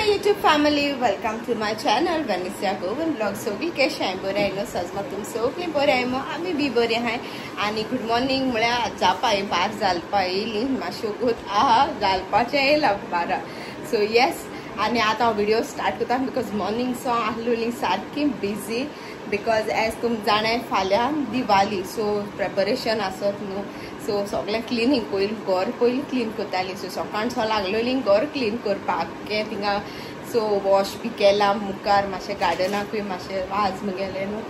YouTube family, welcome to my channel Vanessa Govan Vlog. सगळी कशें हाय बरें न्हू सजमा तुमी सगळीं बरें हाय मो आमी बी बरें हाय. आनी गुड मॉर्निंग म्हळ्यार जावपा बार जालपा येयली मातशें वगत आहा जालपाचें येयला 12. सो येस आनी आतां हांव व्हिडिओ स्टार्ट करता बिकॉज मॉर्निंग सो आहलोली सारकी बिजी बिकॉज एज तुम जाणाय फाल्यां दिवाली सो प्रेपरेशन आसत न्हू. सो सगळें क्लिनींग पयलीं घर पयलीं क्लीन करतालीं. सो सकाळचो लागलोली घर क्लीन करपाक थिंगा. सो वॉश बी केला मुखार मातशें गार्डनाकूय मातशें वाज मुगेलें न्हू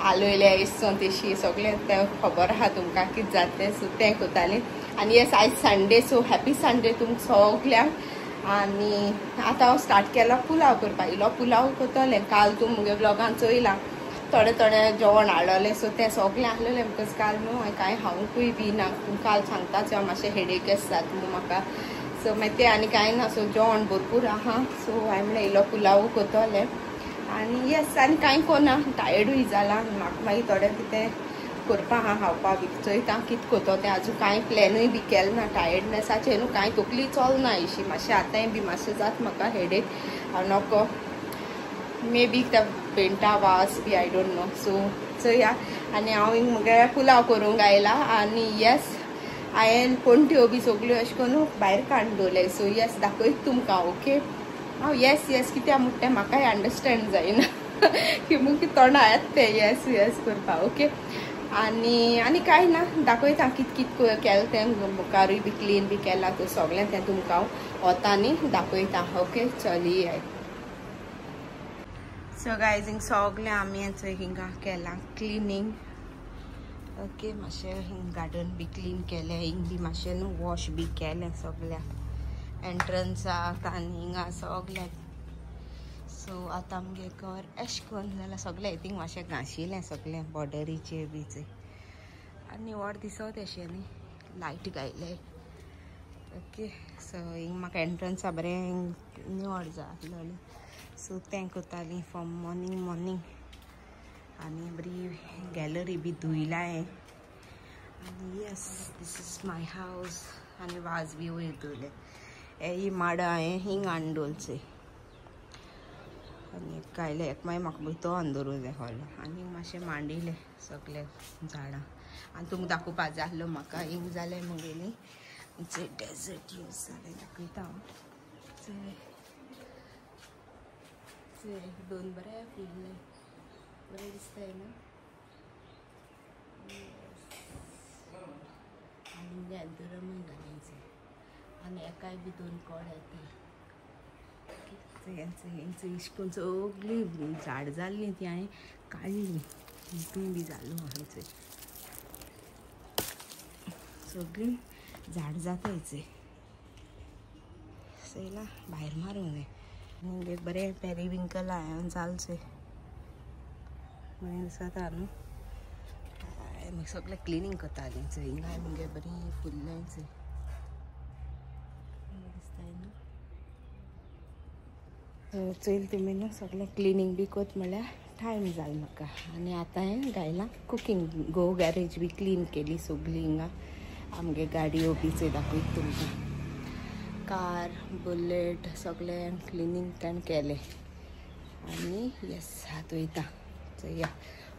आलोयले इसोन तेशी सगळें तें खबर आहा तुमकां कितें जाता सो तें करतालीं. आनी येस आयज संडे सो हॅपी संडे तुमकां सगल्यांक. आनी आतां हांव स्टार्ट केला पुलाव करपाक. इल्लो पुलाव करतलें. काल तूं मुगे ब्लॉगान चोयलां थोडे जेवण हाडलें सो तें सगळें आहलेलें बिकॉज काल न्हू हांवें कांय खावंकूय बी ना. काल सांगताच हांव मातशें हेडेक जाता न्हू म्हाका. सो मागीर तें आनी कांय ना. सो जेवण भरपूर आहा. सो हांवें म्हणलें इल्लो पुलाव करतलें. आनी येस आनी कांय कोना टायर्डूय जालां. म्हाका मागीर थोडें कितें करपा आहा खावपा बी चोयता कितें करता तें आजून कांय प्लॅनूय बी केलें ना. टायर्डनेसाचें न्हू कांय तकली चलना अशी मातशें आतांय बी मातशें जाता म्हाका हेडेक. हांव नोको मे बी त्या पेंटा वास बी आय डोंट नो. सो चोया आनी हांव मुगे पुलाव करूंक आयला. आनी येस हांवें पणट्यो बी सगळ्यो अशें करून भायर काडून दवरले. सो येस दाखयत तुमकां ओके. हांव येस येस कित्याक म्हणटा तें म्हाकाय अंडरस्टँड जायना की मुगे तोंडा येता तें येस येस करपाक ओके. आनी कांय ना दाखयता कितें कितें केलें तें मुखारूय बी क्लीन बी केलां तें सगळें तें तुमकां हांव वता न्ही दाखयता ओके. चली आय सो गायज हिंग सगळें आमी हिंगा केलां क्लिनींग ओके. मातशें हिंग गार्डन बी क्लीन केलें. हिंग बी मातशें न्हू वॉश बी केलें सगळ्या एंट्रन्साक आनी हिंगा सगळ्याक. सो आतां आमगे घर अशें करून जाल्यार सगळें हितूंक मातशें घाशिल्लें सगळें बॉर्डरीचेर बीच. आनी व्हड दिसत अशें न्ही लायट घायले ओके. सो हिंग म्हाका एंट्रन्सा बरें निवड जातलें. सो तें करतालीं फ्रॉम मॉर्निंग आनी बरी गॅलरी बी धुयला हांवें. आनी yes this is my house. आनी वाज बी वयर दवरले. ही माडां हांवें हिंग हाडून दवरचें आनी कायले एक मागीर म्हाका भितर हाडून दवरूंक जाय हॉल. आनी मातशें मांडिलें सगळें झाडां. आनी तुमकां दाखोवपा जाय आसलो म्हाका हिंग जालें मुगेलीं जे डेजर्ट यूज जालें दाखयता हांव. दोन बरें फुल्ले बरें दिसताय न्हू. आनी दुरमूय घालायचे आनी एकाय बी दोन कोड येताय. हेंचो इश्ट करून सगळीं झाड जाल्लीं ती हांवें काडलीं. हितूय बी जालो हांवें सगळीं झाड जातायचे. चयला भायर मारूंक जाय. आनी बरें पेरिविंकल हांवें जालचें बरें दिसता न्हू. हांवें सगळें क्लिनींग करतालीं हिंगा मुगे बरीं फुल्ल्यांचें दिसताय न्हू. चोयल तुमी न्हू सगळें क्लिनींग बी कोत म्हळ्यार टायम जालो म्हाका. आनी आतां हांवें गायलां कुकींग गो गॅरेज बी क्लीन केली सगळीं हिंगा. आमगे गाडयो बी चोय दाखयत तुमकां. कार बुलेट सगळें क्लिनींग तेणें केलें. आनी येस आतां वयता चोया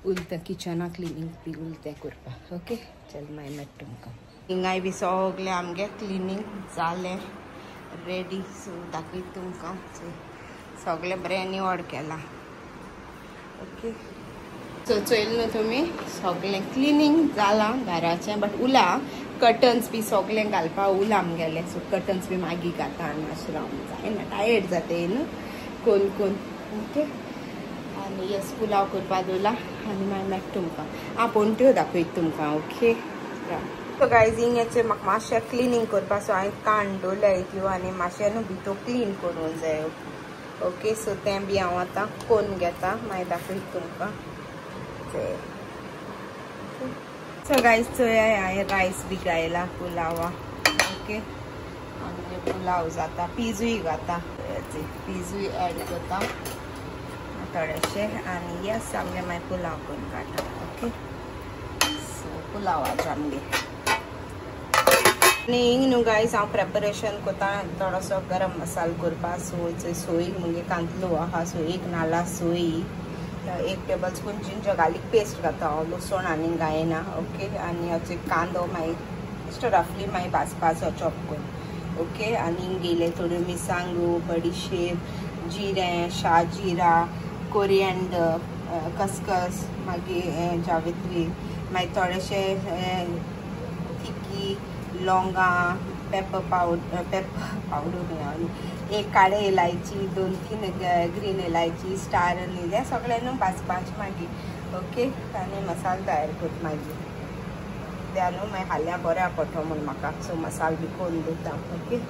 उलतें किचना क्लिनींग बी उलतें करपाक ओके. चल मागीर मेळटा तुमकां. हिंगाय बी सगळें आमगे क्लिनींग जालें रेडी. सो दाखयत तुमकां सगळें बरें निवड केलां ओके. सो चोयल न्हू तुमी सगळें क्लिनींग जालां घराचें बट उला कर्टन्स बी सगळें घालपा उला आमगेलें. सो कर्टन्स बी मागीर घाता आनी मातशें रावंक जायना टायर्ड जाता न्हू कोण ओके. आनी येस पुलाव करपा दवरला आनी मागीर मेळटा तुमकां. हांव पणट्यो दाखयत तुमकां ओके. सो गायज हिंगाचें म्हाका मातशें क्लिनींग करपा सो हांवें काडून दवरल्या त्यो आनी मातशें न्हू भितर क्लीन करूंक जाय ओके. सो तें बी हांव आतां कोन्न घेता मागीर दाखयत तुमकां. सो गायज चोया हांवें रायस बी घायला पुलावा ओके. आनी पुलाव जाता पिजूय घाता पिजूय एड करता थोडेशें आनी येस आमगे मागीर पुलाव करून काडटा ओके. सो पुलावाचें आमगे आनी हिंग न्हू गायज हांव प्रेपरेशन कोता थोडोसो गरम मसालो करपा सो सोयीक मुगे कांतलो आहा सो एक नाल्ला सोयी 1 table spoon ginger garlic paste घालता हांव लसूण आनी गायना ओके आनी हाचो कांदो मागीर बेश्टो रफली मागीर भाजपाचो चॉप करून ओके आनी हिंगेले थोड्यो मिरसांगो बडीशेप जिरें शाजिरा कोरिएंडर खसखस मागीर जावित्री मागीर थोडेशे तिकी लौंगा पेपर पावडर एक काळे इलायची 2-3 ग्रीन इलायची स्टार आनी हे सगळे न्हू भाजपाचें मागीर ओके आनी मसालो तयार करता मागीर त्या न्हू मागीर हाल्या बऱ्या पडटा म्हूण म्हाका सो मसालो बी करून दिता ओके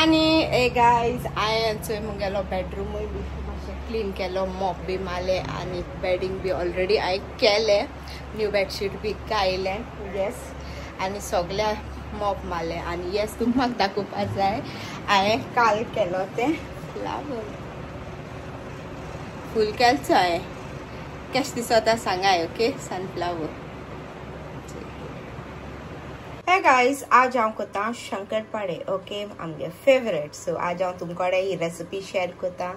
आनी गायज हांवें मुगेलो बेडरूमूय बी मातशें क्लीन केलो मॉप बी मारले आनी बेडींग बी ऑलरेडी हांवें केले न्यू बेडशीट बी घायले येस आनी सगळ्या मॉप मारले आनी येस तुमकां दाखोवपाक जाय हांवें काल केलो तें फ्लावर फूल केलचो हांवें कशें दिसता सांगाय ओके सनफ्लावर हे गाइस आज हांव कोता शंकरपाळे ओके आमगे फेवरेट सो आज हांव तुमकोडे ही रेसिपी शेअर कोता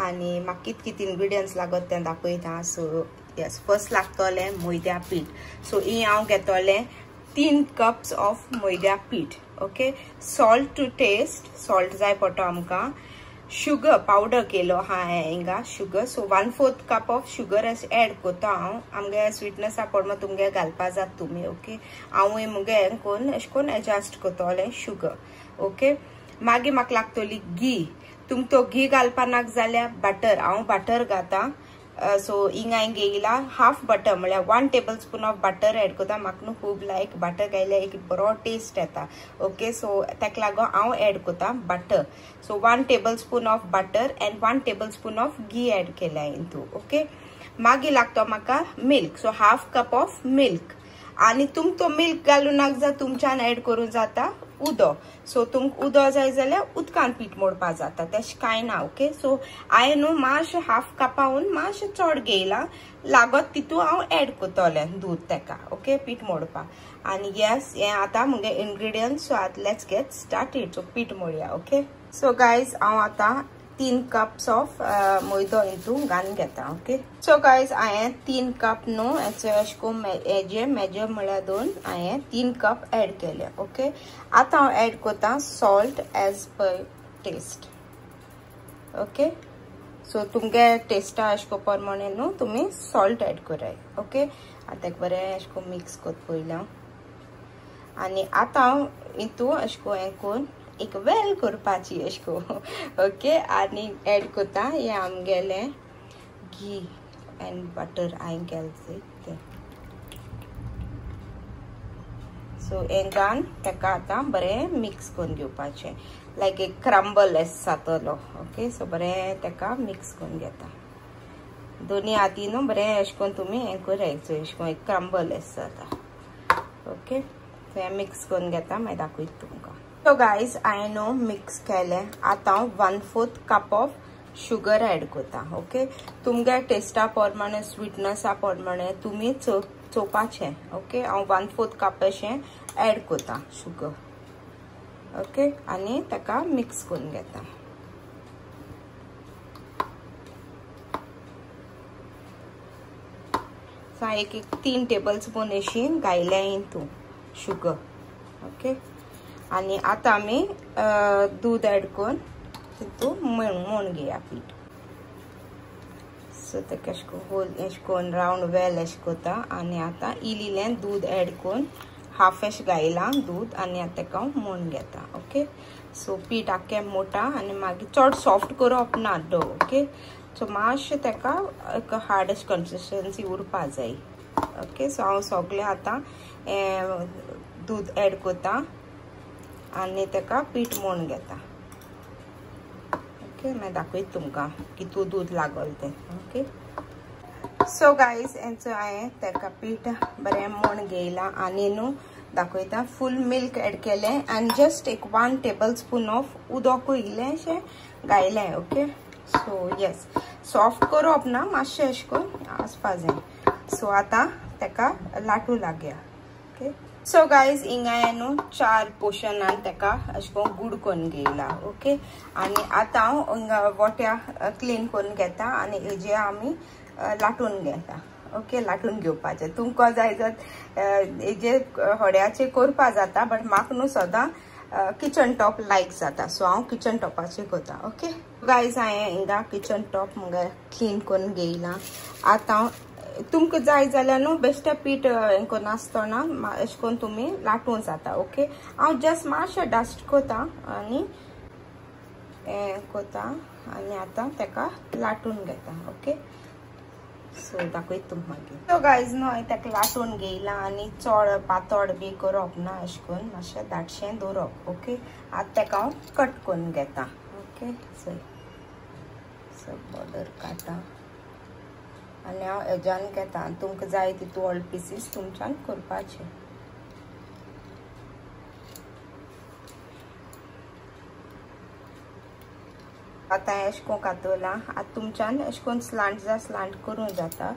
आनी म्हाका कित कित इंग्रेडियंट्स लागत तें दाखयता सो यस फर्स्ट लागतले मैद्या पीठ सो ही हांव घेतले 3 cups ऑफ मैद्या पीठ okay salt to taste salt जाय पडटा आमकां शुगर पावडर केलो हा हिंगा sugar so 1/4 cup of sugar add कोता हांव आमगे स्वीटनेसा पडमा तुमगे घालपा जात तुमी ओके हांवूय मुगे कोण अशें कोन्न एडजस्ट कोतोलें शुगर ओके मागीर म्हाका लागतली घी तुमक तो घी घालपा नाक जाल्यार बटर हांव बटर घाता सो हिंगा घेयला हाफ बटर म्हळ्यार 1 tablespoon ऑफ बटर एड कोता म्हाका न्हू खूब लायक बटर घायल्यार एक बरो टेस्ट येता ओके सो ताका लागून हांव एड कोता butter so 1 tablespoon of butter and 1 tablespoon of ghee add केल्या इंतू ओके मागीर लागतो म्हाका milk so half cup of milk आनी तुमक तो मिल्क घालूं नाक जाल्यार तुमच्यान एड करूं जाता उदो सो तुमक उदो जाय जाल्यार उदकान पीठ मोडपा जाता तेश कांय ना ओके सो हांवें न्हू मातशें हाफ कपावून मातशें चड घेयला लागत तितू हांव एड कोतोलें दूद तेका ओके पीठ मोडपा आनी येस हें आतां मुगे इंग्रेडियंट्स सो आतां लेट्स गेट स्टार्टेड सो पीठ मोडया ओके सो गायज हांव आतां 3 cups ऑफ मैदो इंतू घालून घेता ओके सो गायज हांवें 3 cup न्हू हेचो अशें करून हेजे मेजर म्हळ्यार 2 हांवें 3 cup एड केले ओके आतां हांव एड कोता salt as per taste okay so तुमगे टेस्टा अशें प्रमाणे न्हू तुमी सॉल्ट एड कराय ओके आतां एक बरें अशें करून मिक्स कोत पयलें आनी आतां हांव इंतू अशें करून हें कोन्न एक वेल करपाची अशको ओके आनी एड कोता हे आमगेले घी एंड बटर हांवें केलें तें सो हें घालून ताका आतां बरें मिक्स करून घेवपाचें लायक एक क्रम्बल एस जातलो ओके सो बरें ताका मिक्स करून घेता दोनी हाती न्हू बरें अशें करून तुमी हें करायचो अशें करून एक क्रम्बल एस जाता ओके सो हें मिक्स करून घेता मागीर दाखयता तुमकां So guys, I know mix केले आता 1/4 cup of sugar एड कोता ओके तुमगे टेस्टा प्रमाणे स्वीटनेसा प्रमाणे तुमी चोवपाचे ओके हांव 1/4 cup अशें एड कोता शुगर ओके आनी ताका मिक्स करून घेता सो एक 3 tablespoon अशी घायल्या इंतू शुगर ओके आनी आतां आमी दूध एड करून तितू मोण घेया पीठ सो ताका अशें करून होल अशें करून रावंड वेल अशें कोता आनी आतां इल्लें दूध एड करून हाफ एश घायलां दूध आनी आतां ताका हांव मोण घेता ओके सो पीठ आख्खें मोटा आनी मागीर चड सॉफ्ट करप ना डो ओके सो मातशें ताका एक हार्ड अशी कन्सिस्टन्सी उरपा जाय ओके सो हांव सगळें आतां दूध एड कोता आनी ताका पीठ मोण घेता ओके मागीर दाखयता तुमकां कितू दूद लागल तें ओके सो गायज हेंचो हांवें ताका पीठ बरें मोण घेयलां आनी न्हू दाखयता फूल मिल्क एड केलें आनी जस्ट एक 1 tablespoon ऑफ उदकूय इल्लेंशें घायलें ओके सो येस सॉफ्ट करप ना मातशें अशें करून आसपा जाय सो आतां ताका लाटू लागया ओके सो गाइज हिंगा न्हू 4 पोर्शनान तेका अशें करून गुड करून घेयला. ओके आणि आता हांव हिंगा वोट्या क्लीन करून घेता आणि हेजे आमी लाटून घेता. ओके लाटून घेवपाचे. तुमकां जाय जर हेजे हड्याचे करपा जाता बट म्हाका न्हू सदां किचन टॉप लायक जाता सो हांव किचन टॉपाचे करता. ओके गाइज हांवें हिंगा किचन टॉप मुगे क्लीन करून घेयला. आता तुमकां जाय जाल्यार न्हू बेश्टें पीठ हें करून आसतना अशें करून तुमी लाटूं जाता. ओके हांव जस्ट मातशें डस्ट कोता आनी हें कोता आनी आतां तेका लाटून घेता. ओके सो दाखयता तुमकां मागीर. सो गाइज न्हू हांवें तेका लाटून घेयला आनी चड पातळ बी करप ना अशें करून मातशें दाटशें दवरप. ओके आतां तेका हांव कट करून घेता. ओके सो बॉर्डर काटा आनी हांव हेज्यान घेता. तुमकां जाय तितू ऑल पीसीस तुमच्यान करपाचे. आतां अशें करून कातोला. आतां तुमच्यान अशें करून स्लांट जाय स्लांट करूं जाता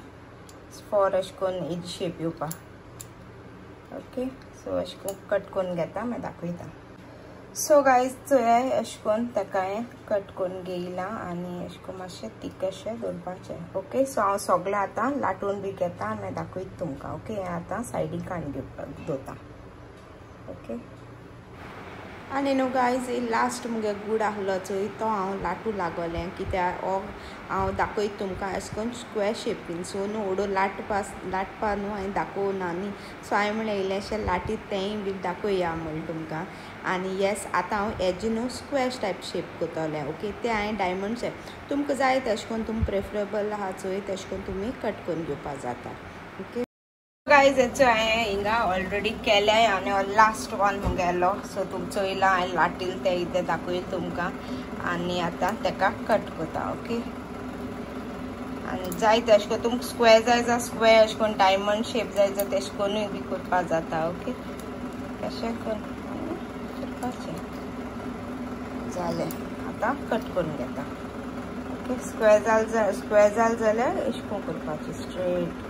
फॉर अशें करून हेजी शेप येवपा. ओके सो अशें करून कट करून घेता मागीर दाखयता. सो गाइज चोय अशें करून तेका हांवें कट करून घेयला आनी अशें करून मातशें तीक अशें दवरपाचें. ओके सो हांव सगळें आतां लाटून बी घेता आनी मागीर दाखयता तुमकां. ओके हें आतां सायडीक काडून घेवपाक दवरता. ओके आनी न्हू गाइज लास्ट मुगे गूड आहलो चोय तो हांव लाटू लागोलें कित्याक हो हांव दाखयता तुमकां अशें करून स्क्वेर शेपीन. सो न्हू ओडो लाटपा न्हू हांवें दाखोवना न्ही सो हांवें म्हणलें इल्लेशें लाटीत तेंय बी दाखोवया म्हणलें तुमकां. आनी येस आतां हांव हेजे न्हू स्क्वेर टायप शेप कोतोलें. ओके ते हांवें डायमंड शेप तुमकां जाय तशें करून तुमकां प्रेफरेबल आहा चोय तशें करून तुमी कट करून घेवपा जाता. ओके गाइज हेचो हांवें हिंगा ऑलरेडी केलें आनी लास्ट वन मुगेलो सो तुमचो येयला हांवें लाटील ते इतें दाखयलें तुमकां आनी आतां तेका कट कोता. ओके आनी जाय तशें करून तुमकां स्क्वेर जाय जाल्यार स्क्वेर अशें करून डायमंड शेप जाय जाल्यार तेशें करूनय बी करपा जाता. ओके कशें करून करपाचें जालें आतां कट करून घेता. ओके स्क्वेर जाल जाल्यार अशें करून करपाचें स्ट्रेट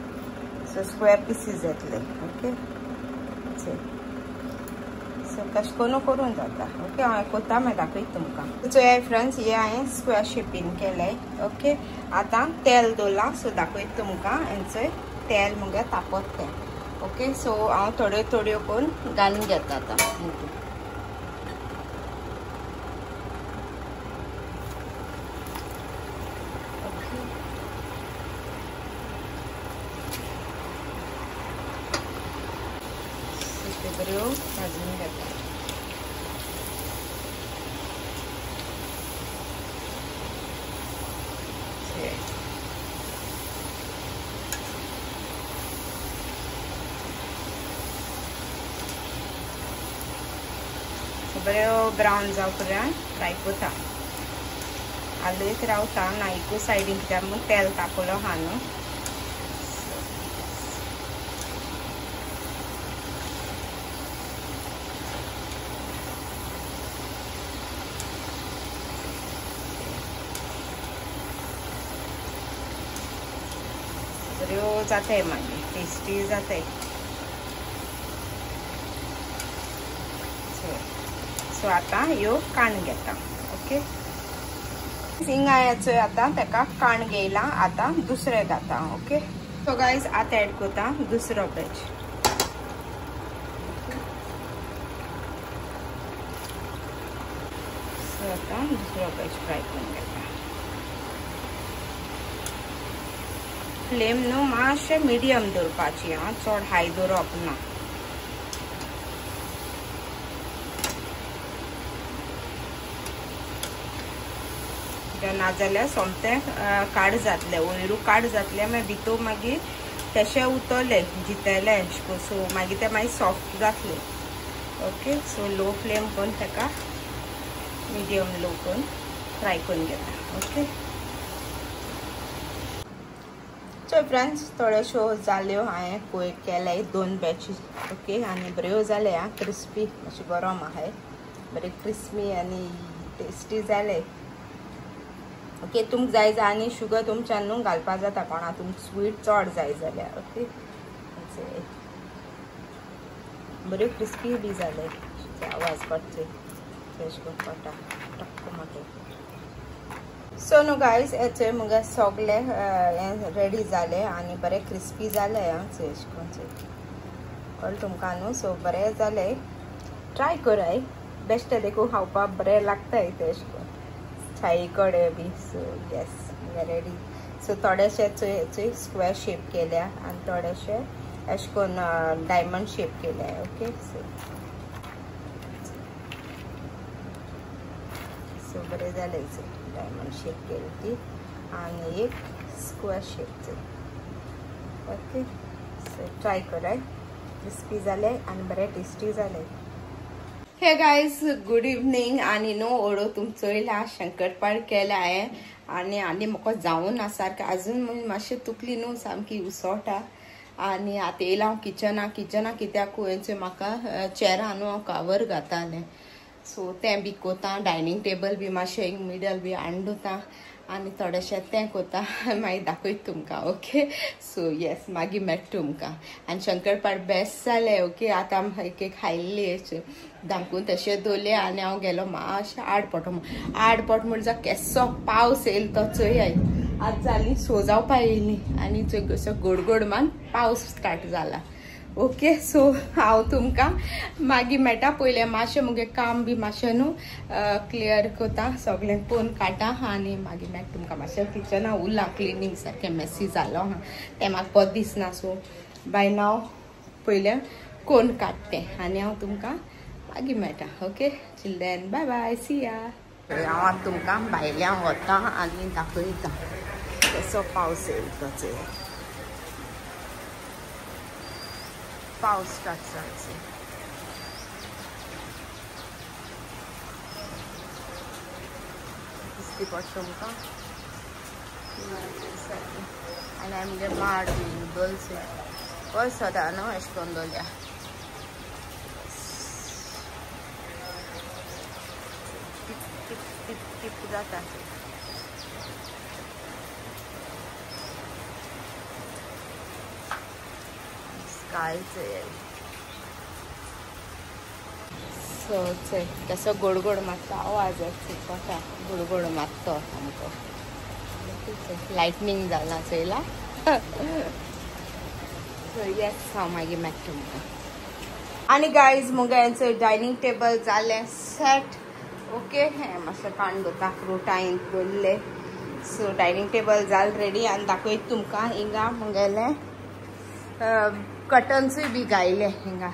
सो स्क्वेर पीसीस येतले. ओके सो कशें करून जाता. ओके हांवें कोता मागीर दाखयता तुमकां. सो हे फ्रेंड्स हे हांवें स्क्वेर शेपीन केलें. ओके आतां तेल दवरलां सो दाखयता तुमकां. हेंचो तेल मुगे तापोत तें. ओके सो हांव थोड्यो थोड्यो करून घालून घेता आतां. बऱ्यो भाजून घेता. बऱ्यो ब्रावन जावं पर्यंत फ्राय कोता. आलूच रावता ना एकू सायडीन कित्याक म्हूण तेल तापोलो आहा न्हू. बऱ्यो जाताय मागीर टेस्टी जाताय. सो आतां ह्यो काण घेता. ओके हिंगा हेचो आतां तेका काण घेयला. आतां दुसरें घाता. ओके सो गाइज आतां एड कोता दुसरो वेज. सो आतां दुसरो वेज फ्राय करून घेता. फ्लेम न्हू मातशें मिडियम दवरपाची हां चड हाय दवरप ना. नाजाल्यार सोमतें काड जातलें वयरू काड जातलें मागीर भितर मागीर तशें उरतलें जितेलें सो मागीर तें मागीर सॉफ्ट जातलें. ओके सो लो फ्लेम करून तेका मिडियम लो करून फ्राय करून घेता. ओके सो फ्रेंड्स थोड्योश्यो जाल्यो हांवें पळय केले 2 बॅचीस. ओके आनी बऱ्यो जाल्या क्रिस्पी अशी गरम आहाय बरे क्रिस्पी आनी टेस्टी जाले. ओके तुमकां जाय जाल्यार आनी शुगर तुमच्यान न्हू घालपा जाता कोणा तुमकां स्वीट चड जाय जाल्यार. ओके बरे क्रिस्पी बी जाले आवाज पडचे तेश को पटा टक्क मोठे सो न्हू गायज हेचे मुगे सगळे रेडी जाले आनी बरे क्रिस्पी जाले तेश कोनचे कळ्ळें तुमकां न्हू सो बरे जाले ट्राय कराय बेश्ट देखून खावपाक बरें लागताय तेश कोन चाई कडे बी सो येस रेडी सो थोडेशे चोय स्क्वेअर शेप केल्या आनी थोडेशे अशें करून डायमंड शेप केल्या ओके सो बरें जालें डायमंड शेप केली ती आनी एक square shape okay so try कराय क्रिस्पी जाले आनी बरें टेस्टी जाले हे गायज गुड इवनिंग आनी नो ओडो तुमचो येयला शंकरपाळ केला हांवें आनी म्हाका जावन आसा अजून मातशें तुकली न्हू सामकी उसळटा आनी आतां येयला हांव किचना कित्याक हेंचे म्हाका चेरां न्हू हांव कवर घातालें सो तें बी कोता डायनींग टेबल बी मातशें मिडल बी हाडूता आनी थोडेशें तें कोता मागीर दाखयत तुमकां ओके सो येस मागीर मेळट तुमकां आनी शंकरपाळ बेस्ट जालें ओके आतां एक खायल्ली दामकून तशें दवरलें आनी हांव गेलो मातशें आडपट म्हणटा केसो पावस येयलो तो चोय आज जाली सो जावपा येयली आनी चोय गोड मान पावस स्टार्ट जाला ओके सो हांव तुमकां मागीर मेळटा पयलें मातशें मुगे काम बी मातशें न्हू क्लियर कोता सगळें पोवन काडटा आनी मागीर मेळटा तुमकां मातशें किचना उरलां क्लिनींग सारकें मेसी जालो हा तें म्हाका बरें दिसना सो बाय नाव पयलें कोण काडटें आनी हांव तुमकां मागीर मेळटा ओके चिल्ड्रन बाय बाय सी या हांव तुमकां भायल्यान वता आनी दाखयता कसो पावस येयलो तो चोय पावस स्टार्ट जावचे दिसती पडटा तुमकां आनी आमगे माड बी दोलसे बरें सदां न्हू अशें करून दवरल्या टीप जाता सो कसो गोड मारता आवाज पडटा गोड मारता सामको लायटनींग जाला चोयला सो येस हांव मागीर मेळटा तुमकां आनी गायज मुगे हेंचो डायनींग टेबल जालें सेट ओके हें मातशें काण दवरता फ्रुटां दवरले सो डायनींग टेबल जाल रेडी आनी दाखयत तुमकां हिंगा मुगेलें कर्टन्सूय बी गायले हिंगा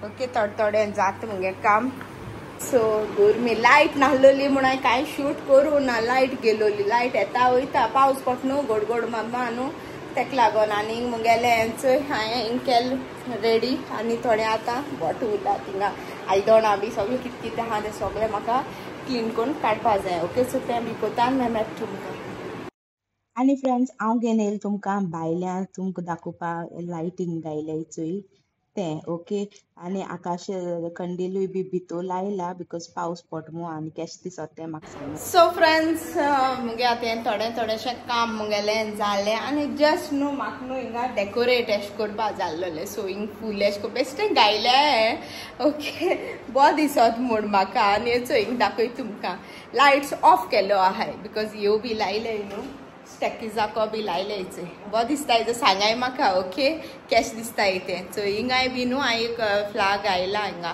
ओके थोडें जाता मुगे काम सो गोरमी लायट नाहलोली म्हूण हांवें कांय शूट करूं ना लायट गेलोली लायट येता वयता पावस पडटा न्हू गोड मारता न्हू तेका लागोन आनी मुगेलें हेंचोय हांवें हिंग केलें रेडी आनी थोडें आतां बोट उरला थिंगा आयदनां बी सगळें कितें आहा तें सगळें म्हाका क्लीन करून काडपा जाय ओके सो तें बी कोता आनी मेळटा तुमकां आनी फ्रेंड्स हांव घेवन येयलें तुमकां भायल्यान तुमकां दाखोवपाक लायटींग गायले चोय तें ओके आनी आकाश कंडिलूय बी भितर लायला बिकॉज पावस पडटा आनी केश दिसता तें म्हाका सांग सो फ्रेंड्स मुगे आतां थोडेशें काम मुगेलें जालें आनी जस्ट न्हू म्हाका न्हू हिंगा डेकोरेट एशें करपा जाल्लोलें सो हिंग फूल एशें को बेश्टें गायलें ओके बरें दिसत म्हूण म्हाका आनी चो हिंग दाखय तुमकां लायट्स ऑफ केलो आहाय बिकॉज ह्यो बी लायले न्हू स्टॅकिजाको बी लायले हेचे बरें दिसता हेजो सांगाय म्हाका ओके केश दिसता तें सो हिंगाय बी न्हू हांवें एक फ्लाग आयला हिंगा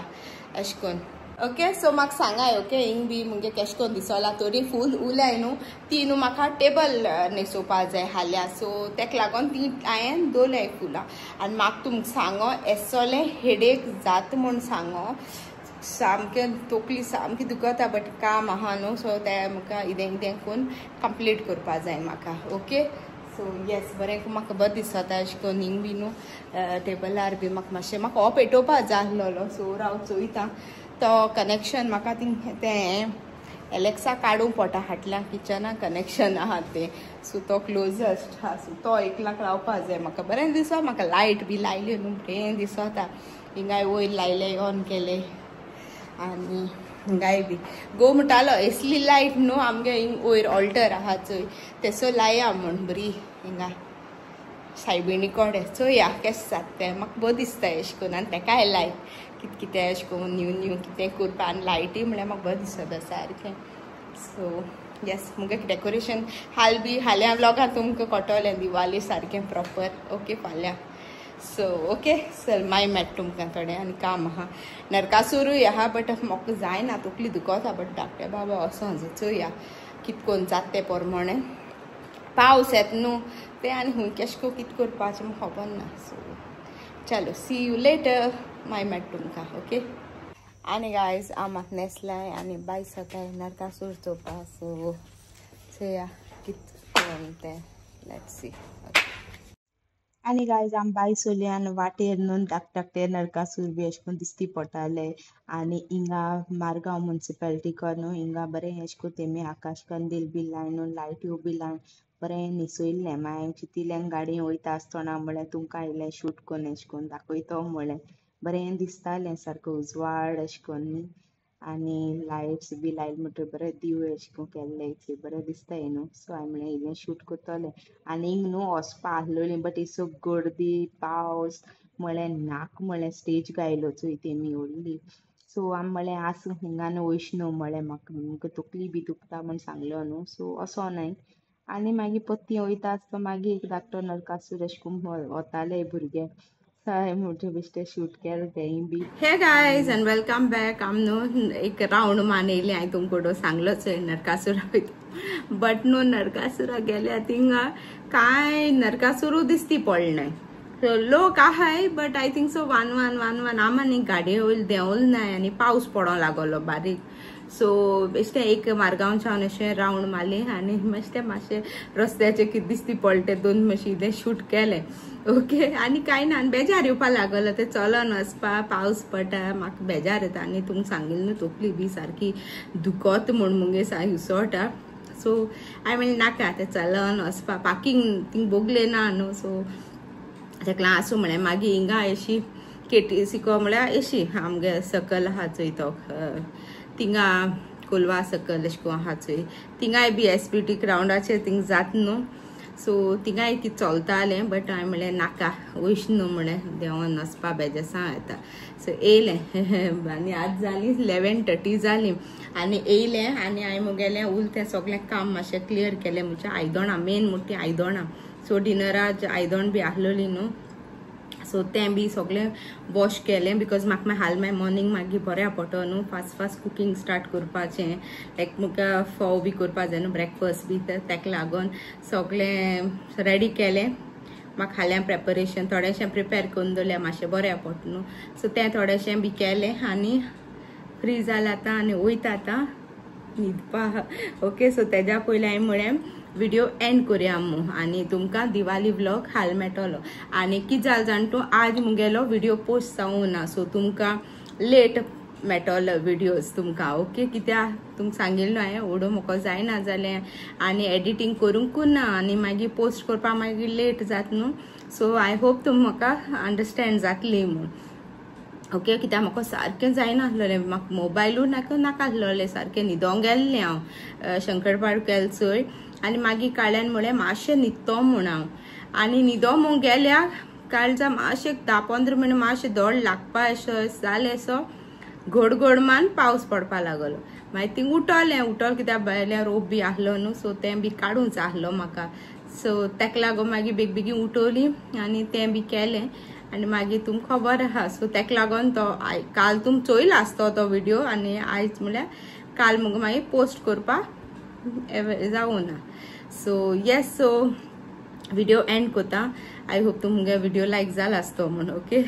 अशें करून ओके सो म्हाका सांगाय ओके हिंग बी मुगे केश कोन्न दिसोला तरी फूल उलाय न्हू ती न्हू म्हाका टेबल न्हेसोवपा जाय हाल्या सो तेका लागोन ती हांवें दवरल्याय फुलां आनी म्हाका तुमकां सांगो एसोलें हेडेक जाता म्हूण सांगो सामकें तकली सामकी दुखता बट काम आहा न्हू सो तें म्हाका इदें करून कंप्लीट करपा जाय म्हाका ओके सो येस बरें म्हाका बरें दिसता अशें करून हिंग बी न्हू टेबलार बी म्हाका हो पेटोवपा जाय आसलोलो सो हांव चोयता तो कनेक्शन म्हाका तें एलेक्सा काडूंक पडटा फाटल्यान किचना कनेक्शन आहा तें सो तो क्लोजस्ट हा सो तो एकलाक लावपा जाय म्हाका बरें दिसता म्हाका लायट बी लायली न्हू बरें दिसता हिंगाय वयर लायले ऑन केले आनी हिंगाय बी गो म्हणटालो असली लायट न्हू आमगे हिंग वयर ऑल्टर आहा चोय तेसो लाया म्हूण बरी हिंगा सायबिणी कोडे चोया केशें जाता तें म्हाका बरें दिसता अशें करून आनी तेका हांवें लायक कितें अशें करून न्यू कितें करपा आनी लायटी म्हळ्यार म्हाका बरें दिसता सारकें. सो येस मुगे डेकोरेशन हाल्या व्लॉगान तुमकां कळटलें दिवाली सारकें प्रॉपर. ओके फाल्यां. सो ओके चल मागीर मेळटा तुमकां थोडें आनी काम आहा. नरकासूरूय आहा बट म्हाका जायना तकली दुखोता बट धाकटे बाबा असो चोया कितें करून जाता तें प्रमाणें. पावस येता न्हू तें आनी खूंय केशें को कितें करपाचें म्हाका खबर ना. सो चलो सी यू लेटर मागीर मेळटा तुमकां. ओके आनी गायज हांव म्हाका न्हेसलाय आनी बाय सकाळी नरकासूर चोवपा. सो चोया कितें करून तें लेट्स सी. आनी गायज आम बाय सोल्यान वाटेर न्हू धाकटे नरकासूर बी अशें करून दिसती पडटाले. आनी हिंगा मारगांव मुन्सिपालिटी न्हू हिंगा बरें अशें करून तेमी आकाश कंदील बी लायन लायट्यो बी लायन बरें न्हिसयल्लें. मागीर चिंतिल्लें गाडयेन वयता आसतना म्हळ्यार तुमकां आयलें शूट करून अशें करून दाखयतो म्हळें. बरें दिसतालें सारको उजवाड अशें करून न्ही आनी लायट्स बी लायले म्हणटकीर बरें दिवे अशें करून केल्ले थंय बरें दिसताय न्हू. सो हांवें म्हळें इल्लें शूट करतलें आनी हिंग न्हू वचपा आसलोलीं बट ही गर्दी पावस म्हळें नाका म्हळें स्टेज गायलो चोय तेमी व्हडली. सो आमी म्हळें आसूं हिंगान वयश न्हू म्हळें म्हाका तकली बी दुखता म्हण सांगलो न्हू. सो असो न्हय आनी मागीर पत्ती वयता आसतना मागीर एक धाकटो नरकासूर अशें करून वताले भुरगे. मोठे बिश्टे शूट केले तेंय बी. Hey guys and welcome back. आम न्हू एक राउंड मानेली हांवें तुमकां सांगलोच नरकासुरा बट न्हू नरकासुरा गेल्या थिंगा कांय नरकासुरू दिसती पडलें. लोक आहाय but I think so one आमी गाडये वयर देंवल नाय आनी पावस पडों लागलो बारीक. सो बेश्टें एक मारगांवच्यान अशें राउंड मारली आनी बेश्टें मातशें रस्त्याचें कितें दिसती पडलें तें दोन मातशें इल्लें शूट केलें. ओके आनी कांय ना आनी बेजार येवपा लागलो तें चलोन वचपा पावस पडटा म्हाका बेजार येता आनी तुमकां सांगिल्लें न्हू तकली बी सारकी दुखोता म्हूण मुगे हुसोटा. सो हांवें म्हणलें नाका तें चलोन वचपा पार्किंग थिंग बोगले ना न्हू. सो तेका आसूं म्हळें मागीर हिंगा अशी केटीसिको म्हळ्यार अशी आमगे सकल आहा चोय तो थिंगा कोलवा सकल अशें करून आहा चोय थिंगाय बी एसपीटी ग्राउंडाचेर थिंग जाता न्हू. सो थिंगाय कितें चलतालें बट हांवें म्हळें नाका वयश न्हू म्हळें देंवोन वचपा बेजासां येता. सो येयलें आनी आज जालीं 11:30 जालीं आनी येयलें आनी हांवें मुगेलें उरलें सगळें काम मातशें क्लियर केलें म्हणजे आयदोणां मेन मोठी आयदोणां. सो डिनराक आयदोण बी आहलोली न्हू. सो तें बी सगळें वॉश केलें बिकॉज म्हाका हाल मॉर्निंग मागीर बरें पडटा न्हू फास्ट कुकींग स्टार्ट करपाचें लायक म्हाका फोव बी करपा जाय न्हू ब्रेकफास्ट बी तर तेका लागून सगळें रेडी केलें. म्हाका हाल्यां प्रेपरेशन थोडेंशें प्रिपेर करून दवरल्यार मातशें बरें पडटा न्हू. सो तें थोडेंशें बी केलें आनी फ्री जालां आतां आनी वयता आतां न्हिदपा. ओके सो तेज्या पयलीं हांवें म्हळें व्हिडिओ एंड करुया मू आनी तुमकां दिवाली व्लॉग हाल मेळटलो. आनी कितें जालें जाण तूं आज मुगेलो व्हिडिओ पोस्ट जावूं ना सो तुमकां लेट मेळटलो व्हिडिओज तुमकां. ओके कित्याक तुमकां सांगिल्लो हांवें ओडू म्हाका जायना जालें आनी एडिटींग करूंक ना आनी मागीर पोस्ट करपाक मागीर लेट जाता न्हू. सो आय होप तुमी म्हाका अंडरस्टँड जातली म्हूण. ओके कित्याक म्हाका सारकें जायना आसलोलें म्हाका मोबायलूय नाका आसलोलें सारकें न्हिदोंक गेल्लें हांव शंकरपाळ केल चोय आनी मागीर काळ्यान म्हळें मातशें न्हिदतो म्हूण हांव आनी न्हिदो म्हूण गेल्या काळजा मातशें 10-15 मिनट मातशें धड लागपा अशें जालें. सो घड मान पावस पडपा लागलो. मागीर थिंग उठोलें कित्याक भायल्यान रोप बी आहलो न्हू. सो तें बी काडूंच आहलो म्हाका. सो तेका लागून मागीर बेगीन उठोली आनी तें बी केलें आनी मागीर तुमकां खबर आहा. सो तेका लागून तो काल तुम चोयलो आसतो तो व्हिडिओ आनी आयज म्हळ्यार काल म्हाका मागीर पोस्ट करपा जावूं ना. So yes so video end कोता. आय होप तुमगे व्हिडिओ लायक जाला आसतो म्हूण. ओके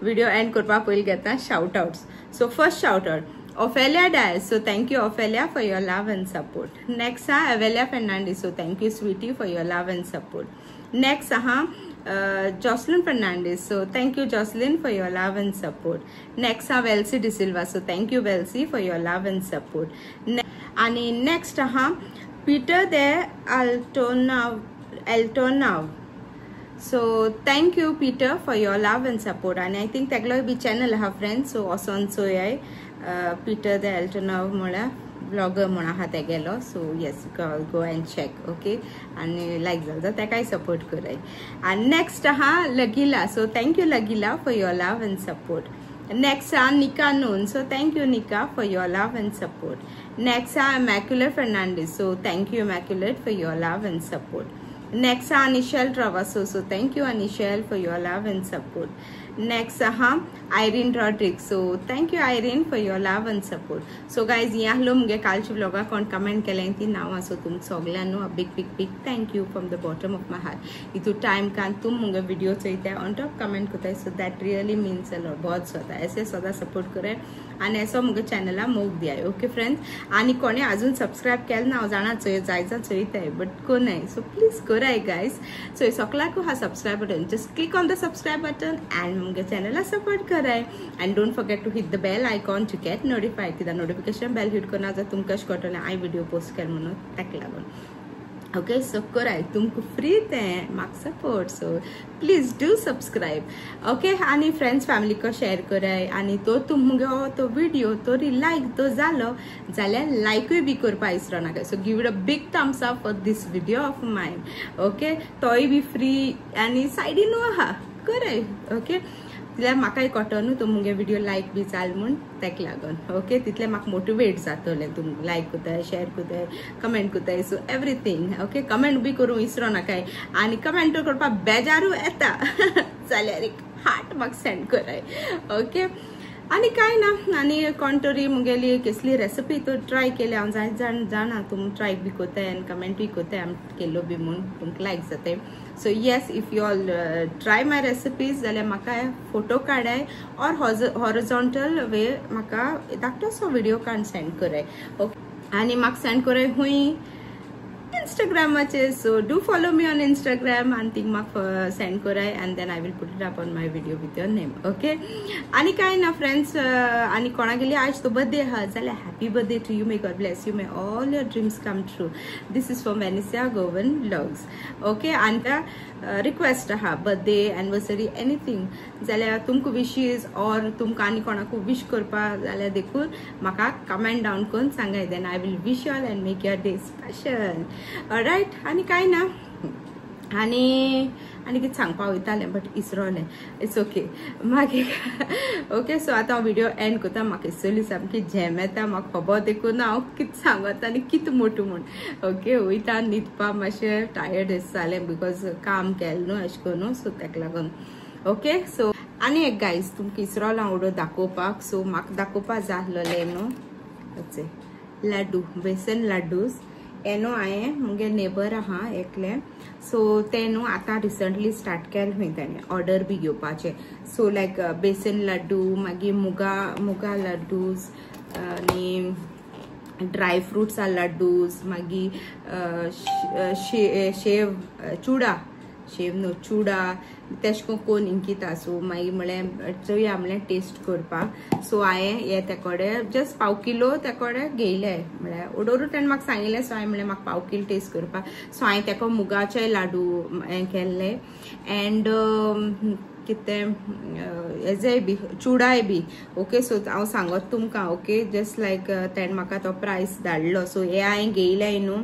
व्हिडिओ एंड करपा पयलीं घेता shout outs. So first shout out Ophelia Dias, so thank you Ophelia for your love and support. Next Avelia Fernandez, so thank you sweetie for your love and support. Next Jocelyn Fernandez, so thank you Jocelyn for your love and support. Next Velsi De Silva, so thank you Velsi for your love and support. And next Peter de Altonov, so thank you Peter for your love and support. And I think teglo be channel have friends so also so Peter the Altonov म्हळ्यार blogger म्हण आहा ते गेलो so yes go and check okay आनी like जाता ताकाय support कराय आनी नेक्स्ट आहा लगिला सो थँक्यू लगिला for your love and support Next Nika Noon, so thank you Nika for your love and support. Next Immaculate Fernandez, so thank you Immaculate for your love and support. Next Anishel Travaso, so thank you Anishel for your love and support. Next Irene Rodriguez, so thank you Irene for your love and support. So guys या hello मुगे कालची ब्लॉगा कोण comment केलें ती नाव असो तुम सगळ्यांनो a big thank you from the bottom of my heart. इतू time कान तुम मुगे वीडियो चोयते ऑन टॉप कमेंट कोताय so that really means a lot बहुत स्वता ऐसे सदा सपोर्ट करे आणि ऐसा मुगे चॅनलला मोग दियाय ओके फ्रेंड्स आणि कोणे अजून सबस्क्राइब केलं ना जाणा चोय जायचा चोयताय बट कोण नाही सो प्लीज कराय गाइस सो सगळ्याक हा subscribe button just click on the subscribe button and मुगे चॅनलला सपोर्ट कराय and don't forget to hit the bell icon to get notified कित्याक नोटिफिकेशन बेल हिट करना जर तुमकां कशें कळटलें हांवें व्हिडिओ पोस्ट केलो म्हणून ताका लागून ओके सो कराय तुमकां फ्री तें म्हाका support so please do subscribe okay आनी फ्रेंड्स फॅमिली को शेअर कराय आनी तो तुमगो तो व्हिडिओ तोरी लायक तो जालो जाल्यार लायकूय बी करपा इसरो नाका so give it a big thumbs up for this video of mine okay तोय बी फ्री आनी सायडीन आहा कराय ओके तितल्या म्हाकाय कळटो न्हू तुमगे व्हिडिओ लायक बी जाल म्हूण ताका लागून ओके तितलें म्हाका मोटिवेट जातलें तुम लायक कोताय शेअर कोताय कमेंट कोताय सो एवरीथिंग ओके कमेंट बी करूं विसरो नाकाय आनी कमेंट करपाक बेजारूय येता जाल्यार एक हार्ट म्हाका सेंड कराय ओके आनी काय ना आनी कोण तरी मुगेली कसली रेसिपी तो ट्राय केली हांव जाणा तुम ट्राय बी कोताय आनी कमेंट बी कोताय हांवें केलो बी म्हूण तुमकां लायक जाताय so yes if you all try my recipes जाल्यार म्हाका फोटो काडाय और हॉरिझॉन्टल वे म्हाका धाकटोसो व्हिडिओ काडून सेंड कराय ओके आनी म्हाका सेंड कराय हुंय Instagramaचे so do follow me on Instagram and thing म्हाका सेंड कराय and then I will put it up on my video with your name okay आनी काय ना फ्रेंड्स आनी कोणागेली आज तो बर्थडे आहा जाल्यार happy birthday to you may God bless you may all your dreams come true this is from Venisia Goan vlogs okay आनी request आहा बर्थडे एनिवर्सरी एनीथिंग जाल्यार तुमकां विशीज और तुमकां आनी कोणाक विश करपा जाल्यार देखून म्हाका कमेंट डावन करून सांगाय then I will wish you all and make your day special right आनी काय ना आनी कितें सांगपा वयतालें बट इसरोलें इट्स ओके मागीर ओके सो आतां हांव व्हिडिओ एंड कोता म्हाका इसली सामकी झेम येता म्हाका खबर देखून हांव कितें सांगता आनी कितें मोटू म्हूण ओके वयता न्हिदपा मातशें टायर्ड जालें बिकॉज काम केलें न्हू अशें करून सो ताका लागून ओके सो आनी एक गायज तुमकां इसरोल हांव उडो दाखोवपाक सो म्हाका दाखोवपा जाय आसलोलें न्हू लाडू बेसन लाडूस एनो हांवें मुगे नेबर आहा एकले सो ते न्हू आतां रिसंटली स्टार्ट केलें खंय ताणें ऑर्डर बी घेवपाचें सो लायक बेसन लाडू मागीर मुगा लाडूज आनी ड्राय फ्रुट्स लाडूज मागीर शेव चुडा शेव न्हू चुडा तेश कोन इंकिता सो मागीर म्हळ्यार चोया म्हळ्यार टेस्ट करपाक सो हांवें हे ते कडेन जस्ट पाव किलो ते कडेन घेयले म्हळ्यार ऑर्डरू ताणें म्हाका सांगिल्लें सो हांवें म्हळ्यार म्हाका पाव किलो टेस्ट करपाक सो हांवें तेका मुगाचे लाडू हें केल्ले एंड कितें हेजे बी चुडाय बी ओके सो हांव सांगत तुमकां ओके जस्ट लायक तेणें म्हाका तो प्रायस धाडलो सो हे हांवें घेयले न्हू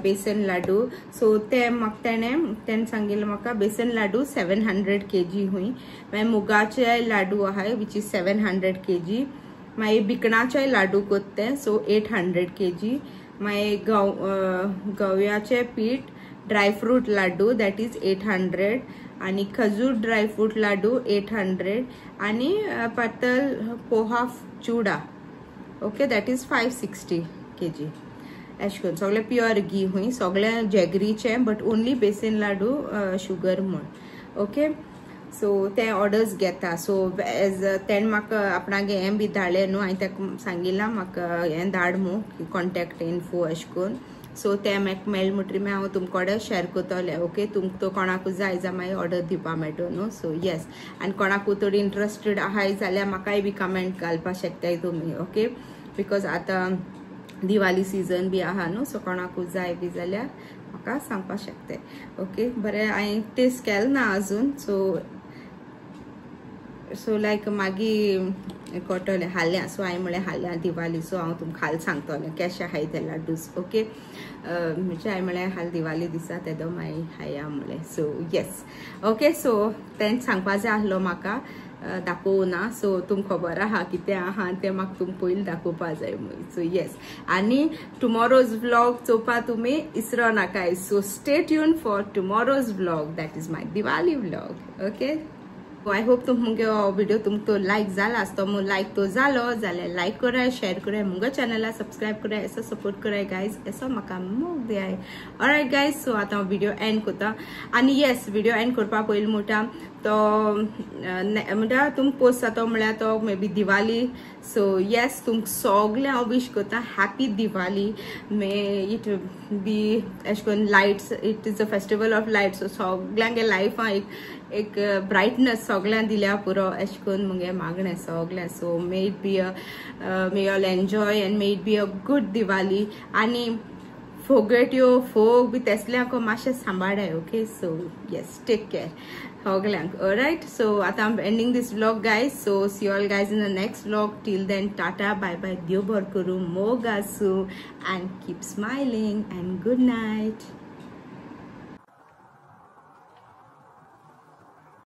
बेसन लाडू सो ते म्हाका तेणें सांगिल्लें म्हाका बेसन लाडू 700 kg हुंय मागीर मुगाचे लाडू आहाय विच इज 700 kg मागीर भिकणाचे लाडू कोत्ते सो 800 kg मागीर गव्याचे पीठ ड्रायफ्रूट लाडू दॅट इज 800 आणि खजूर ड्रायफ्रूट लाडू 800 आणि पातळ poha Chuda okay that is 560 kg अशें करून सगळें प्युअर घी हुंय सगळें जॅगरीचे बट ओन्ली बेसन लाडू शुगर म्हूण ओके सो ते ऑर्डर्स घेता सो एज तेणें म्हाका आपणागे हें बी धाडलें न्हू हांवें ताका सांगिल्लां म्हाका हें धाड म्हूण कॉन्टेक्ट इन्फो अशें करून सो ते म्हाका मेळ्ळें म्हणटरी हांव तुमचे कडेन शेअर करतलें ओके तुमकां तो कोणाकूय जाय जाल्यार मागीर ऑर्डर दिवपा मेळटो न्हू सो येस आनी कोणाकूय थोडी इंट्रस्टेड आहाय जाल्यार म्हाकाय बी कमेंट घालपाक शकताय तुमी ओके बिकॉज आतां दिवाळी सीजन बी आहा न्हू सो कोणाकूय जाय बी जाल्यार म्हाका सांगपाक शकताय ओके बरें हांवें टेस्ट केलें ना अजून सो सो लायक मागी कोटोले हाल्या सो हांवें म्हळें हाल्या दिवाली सो हांव तुमकां हाल सांगतलें केशे आहाय ते लाडूस ओके म्हणजे हांवें म्हळें हाल दिवाली दिसा तेदो मागीर हाया म्हळें सो येस ओके सो तेंच सांगपा जाय आसलो म्हाका दाखोवना सो तुमकां खबर आहा कितें आहा तें म्हाका तुमकां पयलीं दाखोवपा जाय म्हणून सो येस आनी टुमोरोज व्लॉग चोवपा तुमी इसरो नाकाय so stay tune for tomorrow's vlog that is my Diwali vlog okay I hope तुमगे वीडियो तुमको लाइक जाला तो मु लाइक तो जालो जाल्यार लाइक कराय शेयर कराय मुंगो चॅनलला सब्सक्राइब कराय ऐसा सपोर्ट कराय गाइज ऐसा म्हाका मोग दियाय ऑलराइट गाइज सो आता वीडियो एंड कोता आनी येस वीडियो एंड करपा पयलीं मोठा तो म्हणटा तुम पोस्ट जातो म्हळ्यार तो may be Diwali so yes तुमकां सगळ्यांक हांव विश करता happy Diwali may it be एश कोन lights it is a festival of lights सो सगळ्यांगे लायफा एक ब्रायटनेस सगळ्यांक दिल्या पुरो एश कोन मुगे मागणें सगळें so may it be may all enjoy and may it be a good Diwali आनी फोगेट यो फोग बी तेसल्यांक मातशें सांबाळाय okay so yes take care सगळ्यांक ऑलराइट सो आतां I am ending this vlog guys so see all guys in the next vlog till then tata bye bye देव बरें करूं मोग आसूं and keep smiling and good night